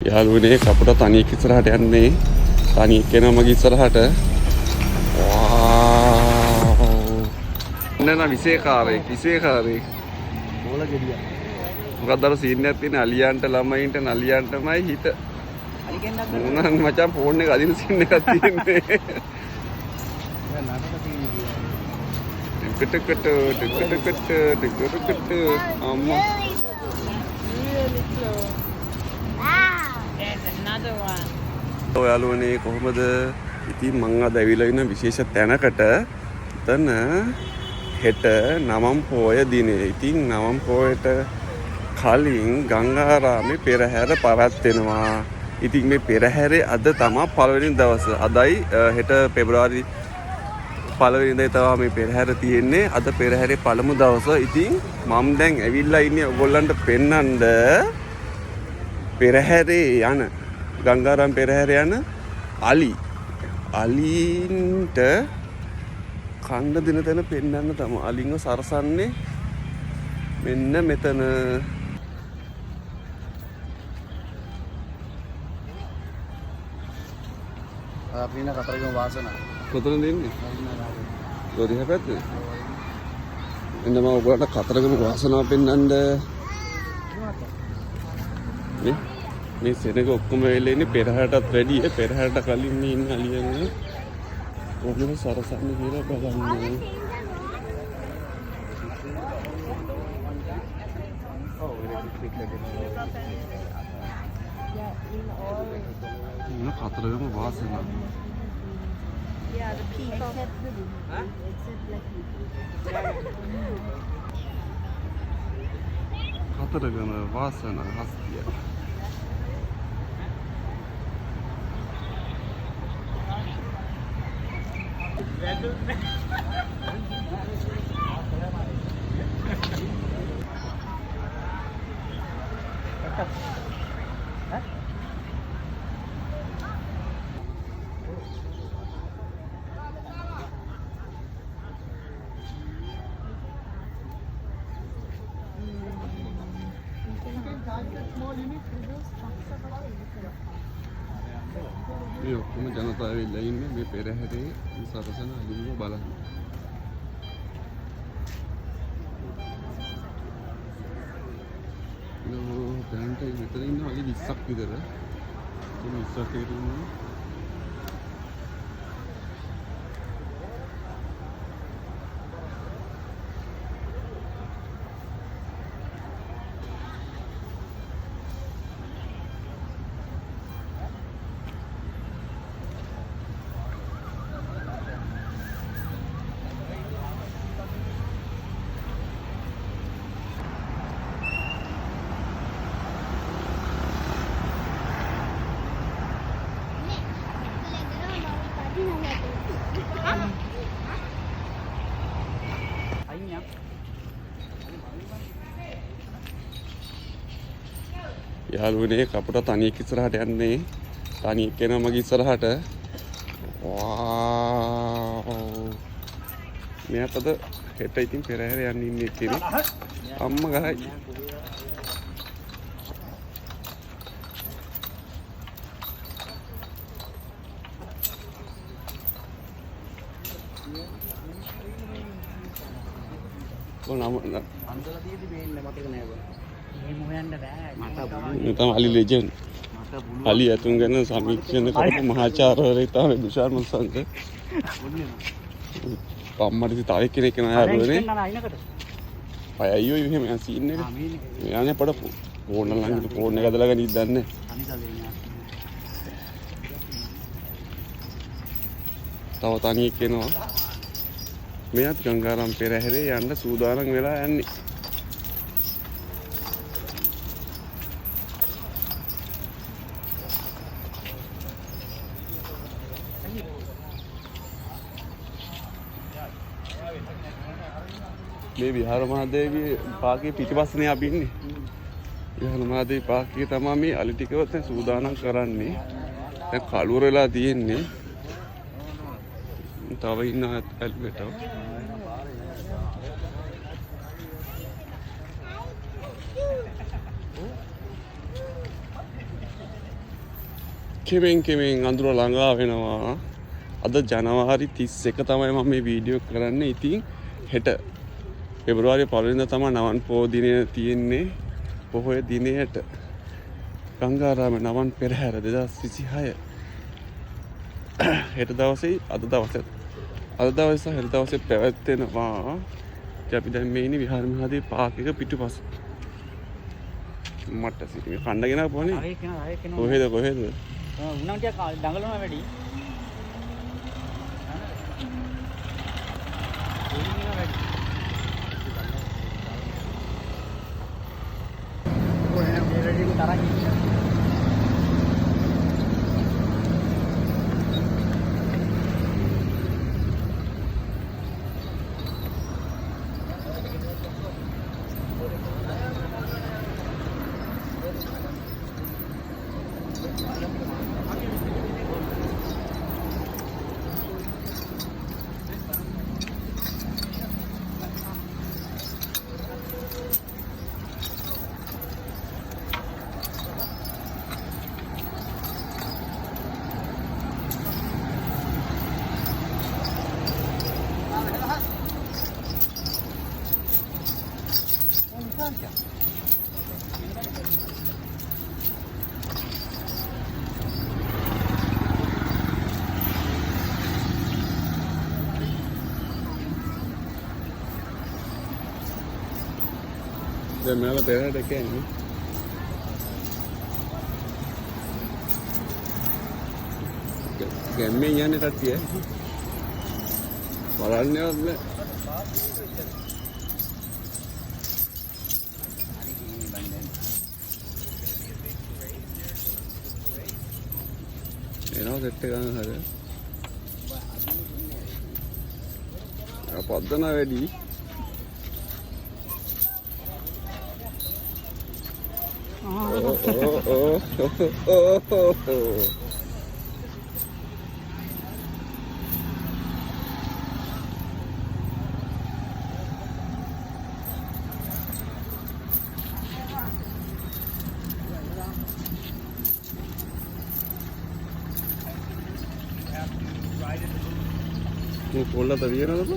යාළුවනේ කපුට තනියෙක් ඉස්සරහට යන්නේ. තනියෙක් එනවා මගේ ඉස්සරහට. නෑ විශේෂකාරයෙක්. බෝල ගෙඩියක්. මොකක්ද අර සීන් එකක් තියෙන අලියන්ට ළමයින්ට නලියන්ටමයි හිත. අලි කෙන්නක් මොනන් මචං ෆෝන් එක අදින සීන් එකක් තියෙන්නේ. නාටක තියෙන්නේ. ටිකට අම්මා. ඔයාලුවනේ කොහොමද? ඉතින් මං අද ඇවිල්ලා ඉන්න විශේෂ තැනකට. එතන හෙට නවම් පෝය දිනේ. ඉතින් නවම් පෝයට කලින් ගංගාරාමේ පෙරහැර පවත්වනවා. ඉතින් මේ පෙරහැරේ අද තමයි පළවෙනි දවස. අදයි හෙට පෙබරවාරි පළවෙනිදා තමයි මේ පෙරහැර තියෙන්නේ. අද පෙරහැරේ පළමු දවස. ඉතින් මම දැන් ඇවිල්ලා ඉන්නේ ඔයගොල්ලන්ට පෙන්නන්න පෙරහැරේ යන ගංගාරාම පෙරහැර යන අලින්ට කණ්ඩ දින තැන පෙන්නන්න තමයි. අලින්ව සරසන්නේ මෙන්න මෙතන. අපි ඉන්න කතරගම වාසනාව. කොතනද ඉන්නේ? ගෝරිහ පැත්තේ. එන්න මම ඔයගොල්ලන්ට කතරගම වාසනාව පෙන්නන්න. මේ සෙනග ඔක්කොම වෙලා ඉන්නේ පෙරහැරටත් වැඩිය. පෙරහැරට කලින් මේ ඉන්න අලියන් කොහොමද සරසන්නේ කියලා බලන්න. කතරගම වාසනාව. Yeah, the peacock. Except black people. Kataragama වාසනාව හස්තිය. මේ ඔක්කොම ජනතාව වෙලා ඉන්නේ මේ පෙරහැරේ සරසන අලින්ව බලන්න. දැන්ට මෙතන ඉන්න අලි 20ක් විතර. ඒ 20ක් ඉන්නේ. යාළුවනේ කපුට තනියෙක් ඉස්සරහට යන්නේ. තනියෙක් එනවා මගේ ඉස්සරහට. මෙයාටද හෙට ඉතින් පෙරහැර යන්න ඉන්නේ කෙනෙක්. අම්මා ගහයි. අන්තලා තියෙදි මේන්නේ මතක නෑ බං. මේ හොයන්න බෑ. මට අලි ලෙජන්ඩ්. අලි ඇතුන් ගැන සමීක්ෂණ කරපු මහාචාර්යවරයෙක් තමයි දුෂාන් මුල්සන්ත. අම්මට තව කෙනෙක් කෙනා යාළුවනේ. අය අයියෝ එහෙම සීන් එක. මෙයානේ පඩ ෆෝන් ළඟට ෆෝන් එක ඇදලා ගනිත් දන්නේ. තව තනියෙක් එනවා. මෙයාත් ගංගාරාම පෙරහැරේ යන්න සූදානම් වෙලා යන්නේ. මේ විහාර මහදේවගේ පාකේ පිටිපස්සනේ අපි ඉන්නේ. විහාර මහදේව පාකේ තමයි මේ අලි ටිකවත් සූදානම් කරන්නේ. දැන් කලුවර වෙලා තියෙන්නේ. තව ඉන්න ඇල්බෙට. කෙමෙන් අඳුර ළඟා වෙනවා. අද ජනවාරි 31 තමයි මම මේ වීඩියෝ කරන්නේ. ඉතින් හෙට පෙබරවාරි 1 වෙනිදා තමයි නවන් පොහොය දිනය තියෙන්නේ. පොහොය දිනයට ගංගාරාමේ නවන් පෙරහැර 2026 හෙට දවසේ අද දවසේ හෙට දවසේ පැවැත්වෙනවා. ඉතින් අපි දැන් මේ ඉන්නේ විහාර මහදී පාක් එක පිටුපස. මට සිටින කණ්ඩගෙන ආපුවනේ. කොහෙද? උනම් ටික දඟලනවා වැඩි. දැන් මෙයාලා පෙරහැරට කියන්නේ ගැම්මෙන් යන්නේ කට්ටිය බලන්නේවත් නෑ. එනවා සෙට් එක ගන්න හරිය. පද්දන වැඩි. මේ පොල්ලත වියනද?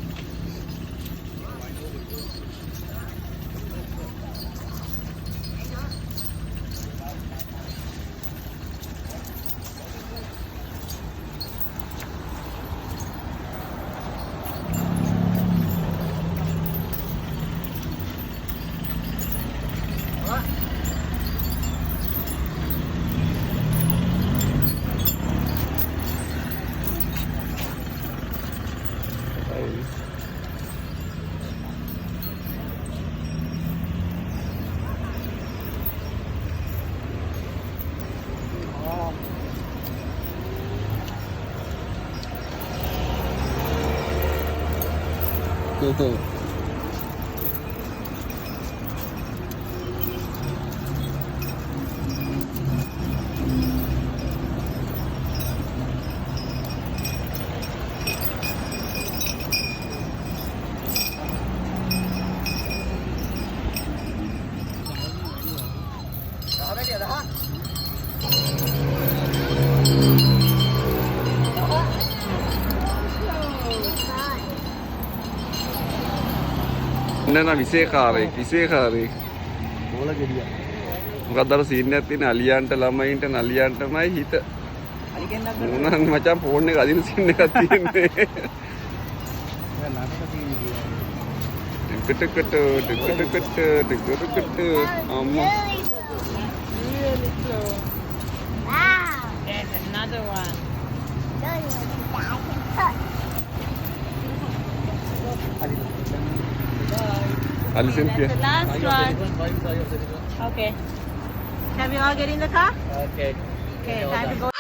නෑ විශේෂකාරයෙක් බෝල ගෙඩිය. මොකක්ද අර සීන් එකක් තියෙන අලියන්ට ළමයින්ට නලියන්ටමයි හිත. අලිගෙන් මොනවාද මචං ෆෝන් එක අදින සීන් එකක් තියෙන්නේ. ටිකට අම්මා. Really close. Wow. There's another one. Alison That's the last one. Okay. Can we all get in the car? Okay. Okay, time to go.